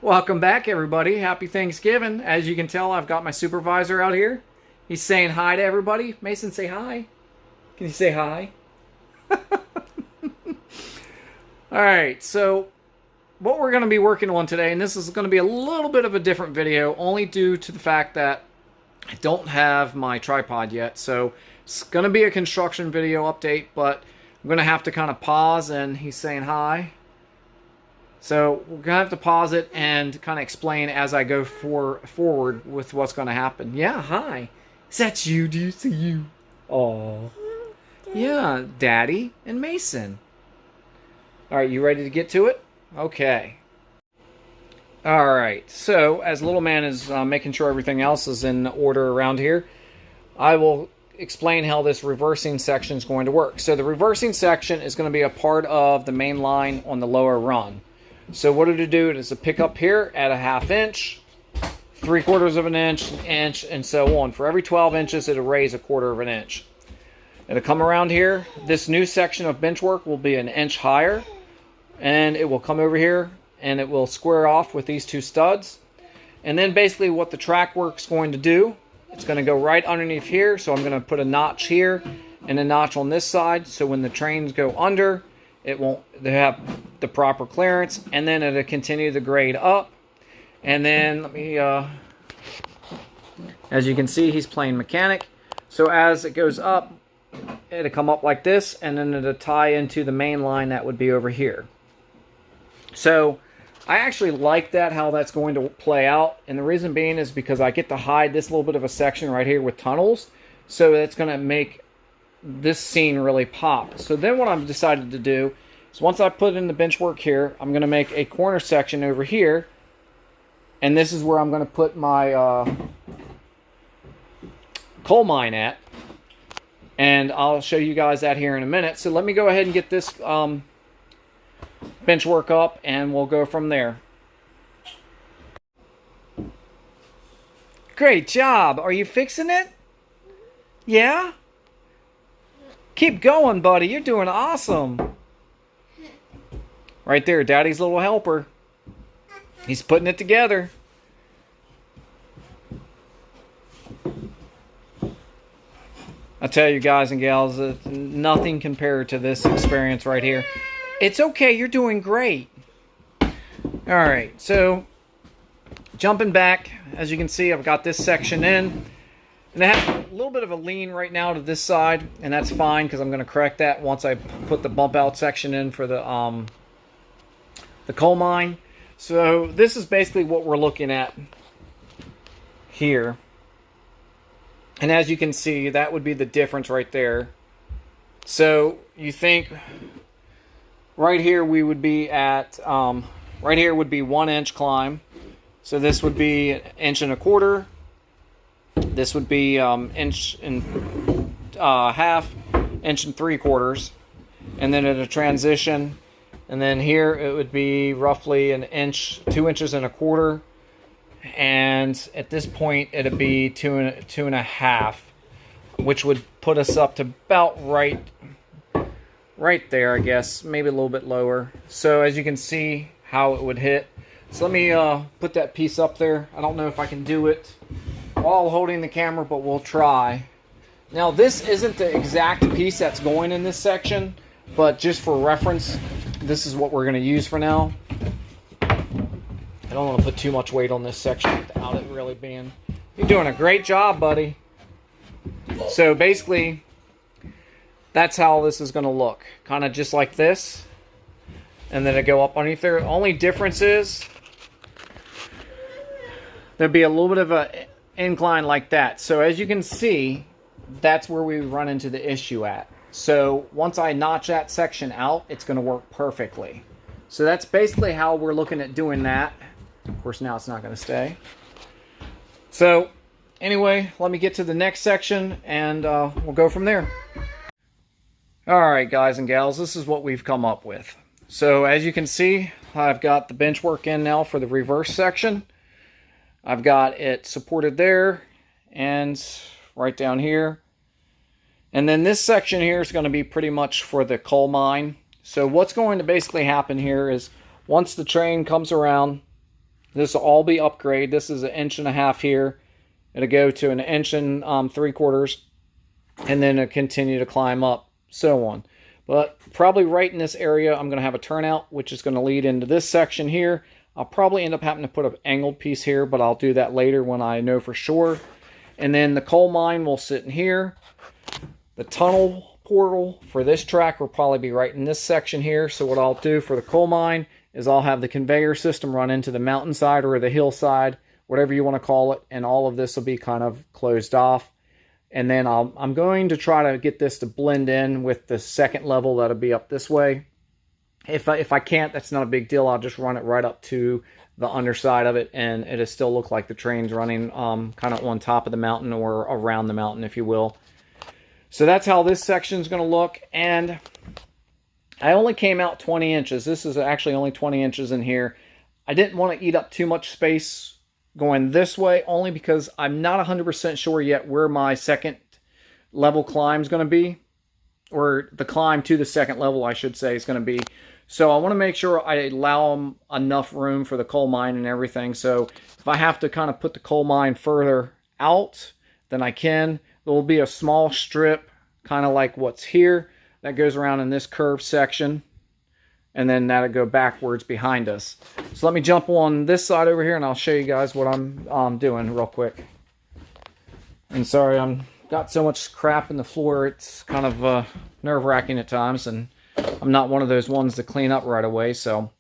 Welcome back, everybody. Happy Thanksgiving. As you can tell, I've got my supervisor out here. He's saying hi to everybody. Mason, say hi. Can you say hi? Alright, so what we're going to be working on today, and this is going to be a little bit of a different video, only due to the fact that I don't have my tripod yet. So it's going to be a construction video update, but I'm going to have to kind of pause, and he's saying hi. So we're going to have to pause it and kind of explain as I go forward with what's going to happen. Yeah, hi. Is that you? Do you see you? Oh, yeah, Daddy and Mason. All right, you ready to get to it? Okay. All right, so as little man is making sure everything else is in order around here, I will explain how this reversing section is going to work. So the reversing section is going to be a part of the main line on the lower run. So what it'll do is to pick up here at a 1/2 inch, 3/4 of an inch, inch, and so on. For every 12 inches, it'll raise a 1/4 of an inch. It'll come around here. This new section of bench work will be an inch higher, and it will come over here, and it will square off with these two studs. And then basically what the track work's going to do, it's going to go right underneath here. So I'm going to put a notch here and a notch on this side. So when the trains go under, they have the proper clearance, and then it'll continue the grade up. And then let me, as you can see, he's playing mechanic. So as it goes up, it'll come up like this, and then it'll tie into the main line that would be over here. So I actually like that, how that's going to play out. And the reason being is because I get to hide this little bit of a section right here with tunnels. So that's going to make this scene really pop. So then what I've decided to do is, once I put in the bench work here, I'm going to make a corner section over here, and this is where I'm going to put my coal mine at, and I'll show you guys that here in a minute. So let me go ahead and get this bench work up, and we'll go from there. Great job. Are you fixing it? Yeah? Keep going, buddy. You're doing awesome. Right there, Daddy's little helper. He's putting it together. I tell you guys and gals, nothing compared to this experience right here. It's okay. You're doing great. All right, so jumping back, as you can see, I've got this section in. And I have a little bit of a lean right now to this side, and that's fine because I'm going to correct that once I put the bump out section in for the coal mine. So this is basically what we're looking at here. And as you can see, that would be the difference right there. So you think right here we would be at, right here would be 1 inch climb. So this would be 1.25 inches. This would be 1.5 inches, 1.75 inches, and then at a transition, and then here it would be roughly 1 inch, 2.25 inches, and at this point it'd be 2.5, which would put us up to about right there, I guess, maybe a little bit lower. So as you can see how it would hit. So let me put that piece up there. I don't know if I can do it while holding the camera, but we'll try. Now this isn't the exact piece that's going in this section, but just for reference, this is what we're going to use for now. I don't want to put too much weight on this section without it really being... You're doing a great job, buddy. So basically, that's how this is going to look. Kind of just like this. And then it go up underneath there. Only difference is there'd be a little bit of a incline like that. So as you can see, that's where we run into the issue at. So once I notch that section out, it's going to work perfectly. So that's basically how we're looking at doing that. Of course, now it's not going to stay. So anyway, let me get to the next section, and we'll go from there. All right, guys and gals, this is what we've come up with. So as you can see, I've got the bench work in now for the reverse section. I've got it supported there and right down here. And then this section here is going to be pretty much for the coal mine. So what's going to basically happen here is once the train comes around, This will all be upgrade. This is 1.5 inches here. It'll go to 1 3/4 inches, and then it'll continue to climb up, so on. But probably right in this area, I'm going to have a turnout, which is going to lead into this section here. I'll probably end up having to put an angled piece here, but I'll do that later when I know for sure. And then the coal mine will sit in here. The tunnel portal for this track will probably be right in this section here. So what I'll do for the coal mine is I'll have the conveyor system run into the mountainside or the hillside, whatever you want to call it, and all of this will be kind of closed off. And then I'm going to try to get this to blend in with the second level that'll be up this way. If I can't, that's not a big deal. I'll just run it right up to the underside of it, and it'll still look like the train's running kind of on top of the mountain or around the mountain, if you will. So that's how this section is going to look. And I only came out 20 inches. This is actually only 20 inches in here. I didn't want to eat up too much space going this way, only because I'm not 100% sure yet where my second level climb is going to be, or the climb to the second level, I should say, is going to be. So I want to make sure I allow them enough room for the coal mine and everything. So if I have to kind of put the coal mine further out, then I can. There will be a small strip, kind of like what's here, that goes around in this curved section, and then that'll go backwards behind us. So let me jump on this side over here, and I'll show you guys what I'm doing real quick. And sorry, I'm got so much crap in the floor, it's kind of nerve-wracking at times, and I'm not one of those ones to clean up right away. So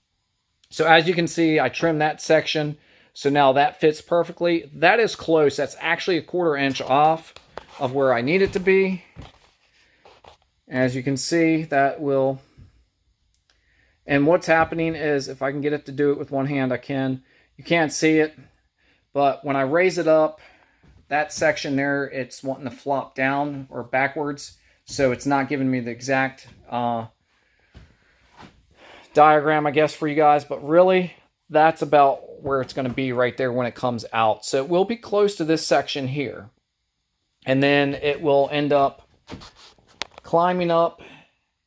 as you can see, I trimmed that section, so now that fits perfectly. That is close. That's actually 1/4 inch off of where I need it to be. As you can see, that will... And what's happening is, if I can get it to do it with one hand, I can. You can't see it, but when I raise it up, that section there, it's wanting to flop down or backwards, so it's not giving me the exact diagram, I guess, for you guys, but really, that's about where it's going to be right there when it comes out. So it will be close to this section here, and then it will end up climbing up,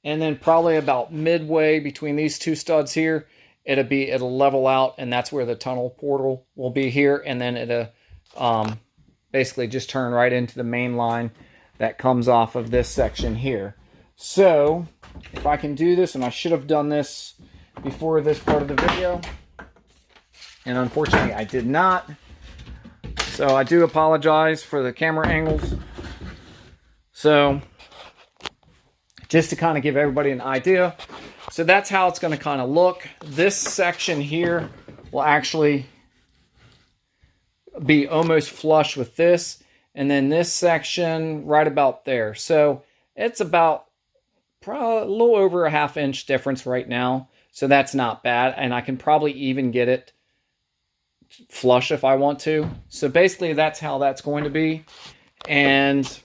and then probably about midway between these two studs here, it'll level out, and that's where the tunnel portal will be here, and then it'll basically just turn right into the main line that comes off of this section here. So if I can do this, and I should have done this before this part of the video, and unfortunately I did not, so I do apologize for the camera angles. So just to kind of give everybody an idea. So that's how it's going to kind of look. This section here will actually be almost flush with this. And then this section right about there. So it's about probably a little over a 1/2 inch difference right now. So that's not bad. And I can probably even get it flush if I want to. So basically that's how that's going to be. And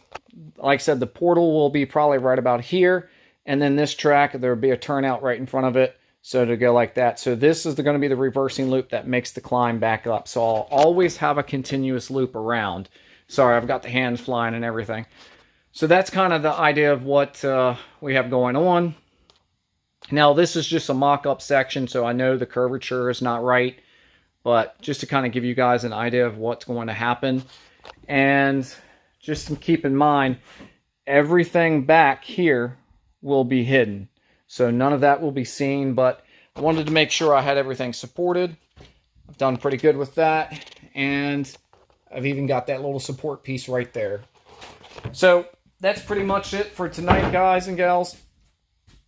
like I said, the portal will be probably right about here, and then this track, there'll be a turnout right in front of it, so to go like that. So this is going to be the reversing loop that makes the climb back up. So I'll always have a continuous loop around. Sorry, I've got the hands flying and everything. So that's kind of the idea of what we have going on. Now this is just a mock-up section, so I know the curvature is not right, but just to kind of give you guys an idea of what's going to happen. And just to keep in mind, everything back here will be hidden. So none of that will be seen, but I wanted to make sure I had everything supported. I've done pretty good with that. And I've even got that little support piece right there. So that's pretty much it for tonight, guys and gals.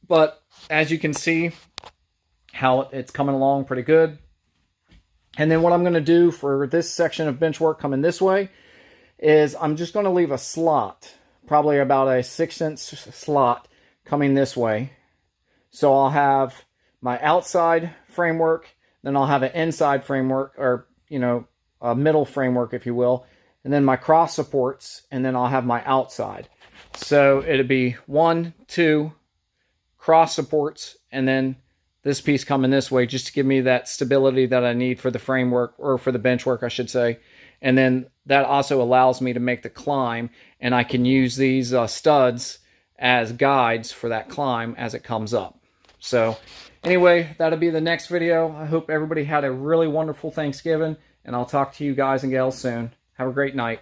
But as you can see, how it's coming along pretty good. And then what I'm going to do for this section of bench work coming this way is I'm just going to leave a slot, probably about a 6-inch slot coming this way. So I'll have my outside framework, then I'll have an inside framework, or, you know, a middle framework, if you will, and then my cross supports, and then I'll have my outside. So it'll be 1, 2 cross supports, and then this piece coming this way, just to give me that stability that I need for the framework, or for the bench work, I should say. And then that also allows me to make the climb, and I can use these studs as guides for that climb as it comes up. So anyway, that'll be the next video. I hope everybody had a really wonderful Thanksgiving, and I'll talk to you guys and gals soon. Have a great night.